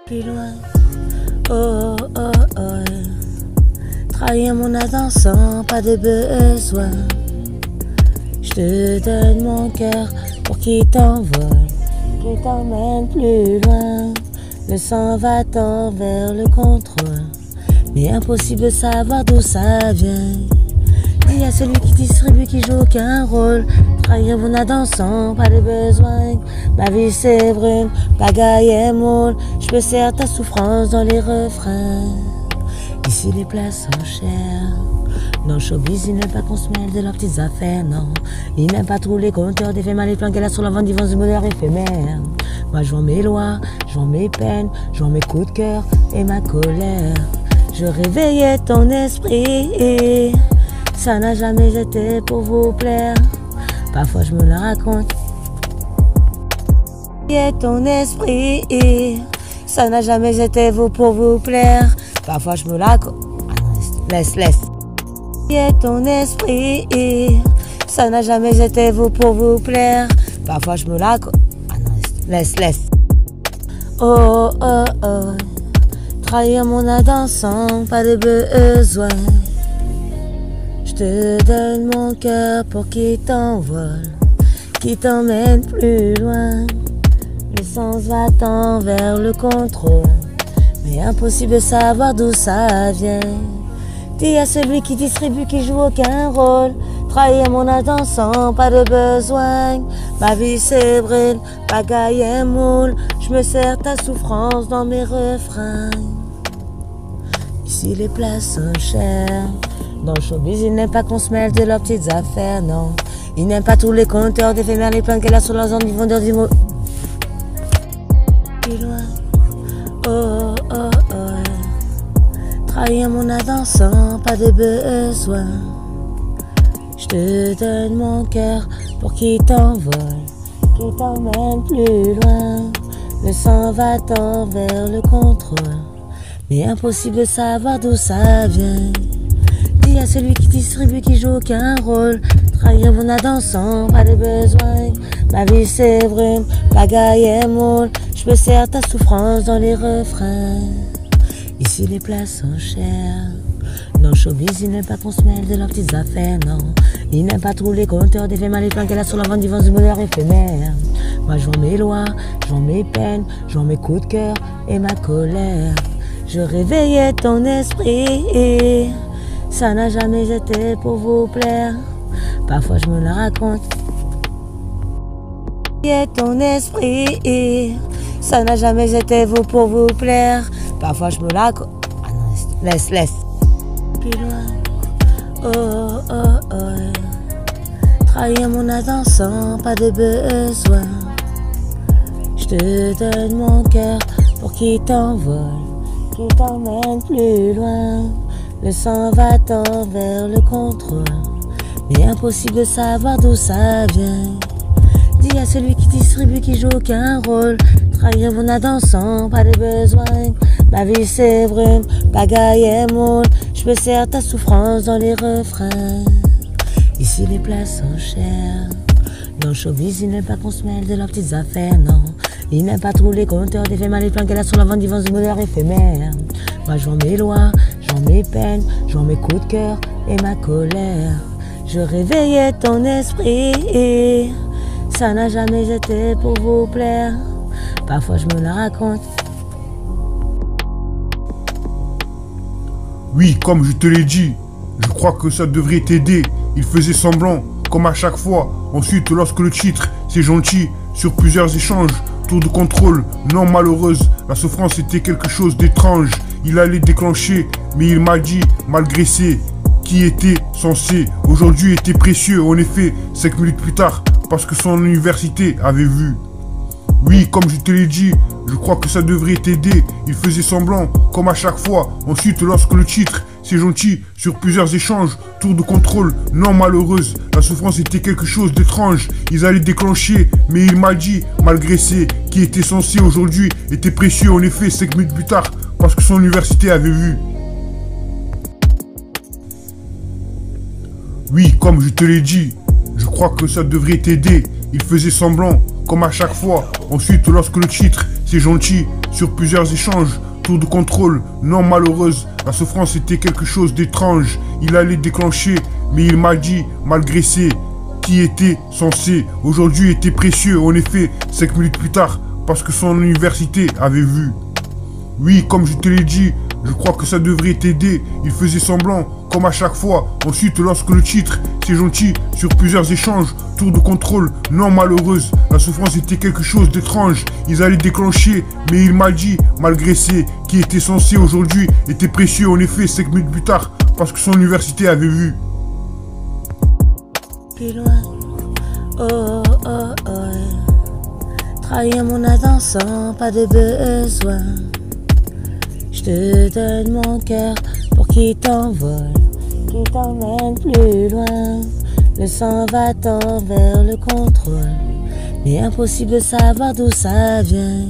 plus loin. Oh, oh, oh. Trahir mon âme sans pas de besoin. Je te donne mon cœur pour qu'il t'envole, qu'il t'emmène plus loin. Le sang va tendre vers le contrôle, mais impossible de savoir d'où ça vient. Il y a celui qui distribue, qui joue aucun rôle. Trahir mon âme sans pas de besoin. Ma vie c'est brune, pagaille et moule. Je peux serre ta souffrance dans les refrains. Ici les places sont chères. Dans le showbiz, ils n'aiment pas qu'on se mêle de leurs petites affaires, non. Ils n'aiment pas trop les compteurs des faits mal et plein qu'elle a sur la vente d'ivance de bonheur éphémère. Moi je vends mes lois, je vends mes peines, je vends mes coups de cœur et ma colère. Je réveillais ton esprit, ça n'a jamais été pour vous plaire. Parfois je me la raconte. Et ton esprit, ça n'a jamais été vous pour vous plaire. Parfois je me la raconte. Laisse. Et ton esprit, ça n'a jamais été vous pour vous plaire. Parfois je me la raconte. Laisse. Oh, oh, oh. Trahir mon âme sans pas de besoin. Je te donne mon cœur pour qu'il t'envole, qu'il t'emmène plus loin. Le sens va tendre vers le contrôle, mais impossible de savoir d'où ça vient. Dis à celui qui distribue, qui joue aucun rôle. Trahir mon âme sans pas de besoin. Ma vie c'est brune, pagaille et moule. Je me sers ta souffrance dans mes refrains. Ici les places sont chères. Dans le showbiz, ils n'aiment pas qu'on se mêle de leurs petites affaires, non. Ils n'aiment pas tous les compteurs d'éphémères, les plaintes qu'elle a sur leurs ordres, ils vendeurs du mot. Plus loin. Oh, oh, oh. Trahir mon âme sans pas de besoin. Je te donne mon cœur pour qu'il t'envole, qu'il t'emmène plus loin. Le sang va tendre vers le contrôle, mais impossible de savoir d'où ça vient. Dis à celui qui distribue, qui joue aucun rôle. Trahir mon âme sans pas de besoin. Ma vie c'est brune, pagaille et moule. Je me sers ta souffrance dans les refrains. Ici les places sont chères. Dans le showbiz, ils n'aiment pas qu'on se mêle de leurs petites affaires, non. Ils n'aiment pas trop les compteurs des faits mal et plein qu'elle a sur la vente d'ivance de bonheur éphémère. Moi je vends mes lois, je vends mes peines, je vends mes coups de cœur et ma colère. Je réveillais ton esprit, ça n'a jamais été pour vous plaire. Parfois je me la raconte. Et ton esprit, ça n'a jamais été vous pour vous plaire. Parfois je me la raconte. Laisse. Plus loin. Oh, oh, oh. Trahir mon âme sans pas de besoin. Je te donne mon cœur pour qu'il t'envole, qu'il t'emmène plus loin. Le sang va tendre vers le contrôle, mais impossible de savoir d'où ça vient. Dis à celui qui distribue, qui joue aucun rôle. Trahir mon âme sans pas de besoin. Ma vie c'est brune, pagaille et moule. Je me sers ta souffrance dans les refrains. Ici les places sont chères. Dans le showbiz, ils n'aiment pas qu'on se mêle de leurs petites affaires, non. Ils n'aiment pas trop les compteurs des faits mal et plein qu'elle a sur la vente d'ivance de bonheur éphémère. Moi je vends mes lois, je vends mes peines, je vends mes coups de cœur et ma colère. Je réveillais ton esprit, ça n'a jamais été pour vous plaire. Parfois je me la raconte. Oui, comme je te l'ai dit, je crois que ça devrait t'aider. Il faisait semblant, comme à chaque fois. Ensuite, lorsque le titre, c'est gentil, sur plusieurs échanges, tour de contrôle, non malheureuse, la souffrance était quelque chose d'étrange. Il allait déclencher, mais il m'a dit, malgré c'est, qui était censé, aujourd'hui était précieux. En effet, 5 minutes plus tard, parce que son université avait vu. Oui, comme je te l'ai dit, je crois que ça devrait t'aider. Il faisait semblant, comme à chaque fois. Ensuite, lorsque le titre, c'est gentil, sur plusieurs échanges, tour de contrôle, non malheureuse, la souffrance était quelque chose d'étrange. Ils allaient déclencher, mais il m'a dit, malgré c'est, qui était censé aujourd'hui, était précieux. En effet, 5 minutes plus tard, parce que son université avait vu. Oui, comme je te l'ai dit, je crois que ça devrait t'aider. Il faisait semblant, comme à chaque fois. Ensuite, lorsque le titre, c'est gentil. Sur plusieurs échanges, tour de contrôle, non malheureuse. La souffrance était quelque chose d'étrange. Il allait déclencher, mais il m'a dit, malgré ses qui était censé, aujourd'hui était précieux. En effet, 5 minutes plus tard, parce que son université avait vu. Oui, comme je te l'ai dit, je crois que ça devrait t'aider. Il faisait semblant, comme à chaque fois. Ensuite, lorsque le titre, c'est gentil, sur plusieurs échanges, tour de contrôle, non malheureuse. La souffrance était quelque chose d'étrange. Ils allaient déclencher, mais il m'a dit, malgré ses qui était censé aujourd'hui, était précieux. En effet, 5 minutes plus tard, parce que son université avait vu. Plus loin, oh, oh, oh. Trahir mon attention, pas de besoin. Je te donne mon cœur pour qu'il t'envole, qu'il t'emmène plus loin. Le sang va tendre vers le contrôle, mais impossible de savoir d'où ça vient.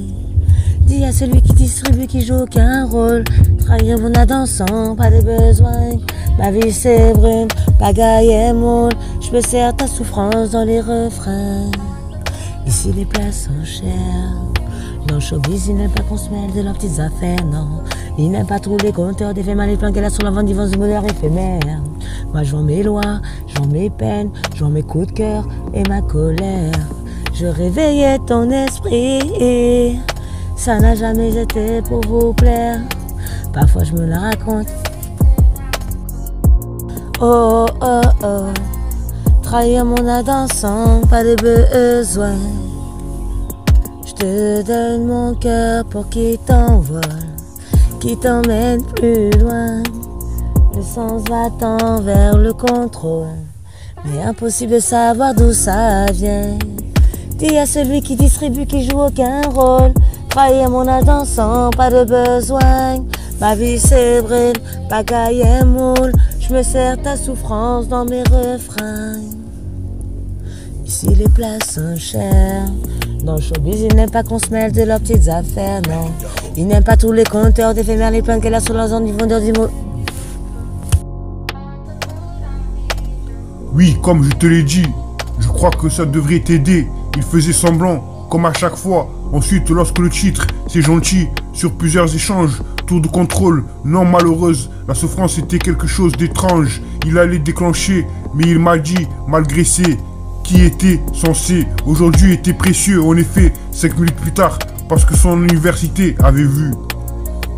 Dis à celui qui distribue, qui joue aucun rôle. Trahir mon attention, pas de besoin. Ma vie c'est brune, pagaille et moule. Je me sers ta souffrance dans les refrains. Ici les places sont chères. Dans le showbiz, ils n'aiment pas qu'on se mêle de leurs petites affaires, non. Ils n'aiment pas trop les compteurs d'effets mal et plein qu'elle a sur la vente d'ivance de bonheur éphémère. Moi je vends mes lois, je vends mes peines, je vends mes coups de cœur et ma colère. Je réveillais ton esprit, ça n'a jamais été pour vous plaire. Parfois je me la raconte. Oh oh oh, trahir mon attention, pas de besoin. Je te donne mon cœur pour qu'il t'envole, qu'il t'emmène plus loin. Le sens va-t-en vers le contrôle, mais impossible de savoir d'où ça vient. Dis à celui qui distribue, qui joue aucun rôle. Trahir mon attention, pas de besoin. Ma vie c'est brûle, pagaille et moule. Je me sers ta souffrance dans mes refrains. Ici les places sont chères. Dans le showbiz, ils n'aiment pas qu'on se mêle de leurs petites affaires, non. Ils n'aiment pas tous les compteurs d'éphémères, les plaintes qu'elle a sur leurs ondes, ils vendeurs du mot. Oui, comme je te l'ai dit, je crois que ça devrait t'aider. Il faisait semblant, comme à chaque fois. Ensuite, lorsque le titre, c'est gentil, sur plusieurs échanges, tour de contrôle, non malheureuse. La souffrance était quelque chose d'étrange. Il allait déclencher, mais il m'a dit, malgré ses qui était censé, aujourd'hui était précieux. En effet, 5 minutes plus tard, parce que son université avait vu.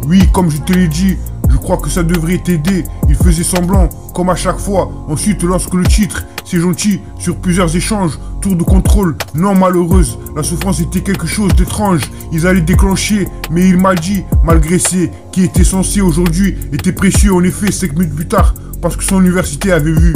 Oui, comme je te l'ai dit, je crois que ça devrait t'aider. Il faisait semblant, comme à chaque fois. Ensuite, lorsque le titre, c'est gentil, sur plusieurs échanges, tour de contrôle, non malheureuse. La souffrance était quelque chose d'étrange. Ils allaient déclencher, mais il m'a dit, malgré ses qui était censé aujourd'hui, était précieux. En effet, 5 minutes plus tard, parce que son université avait vu.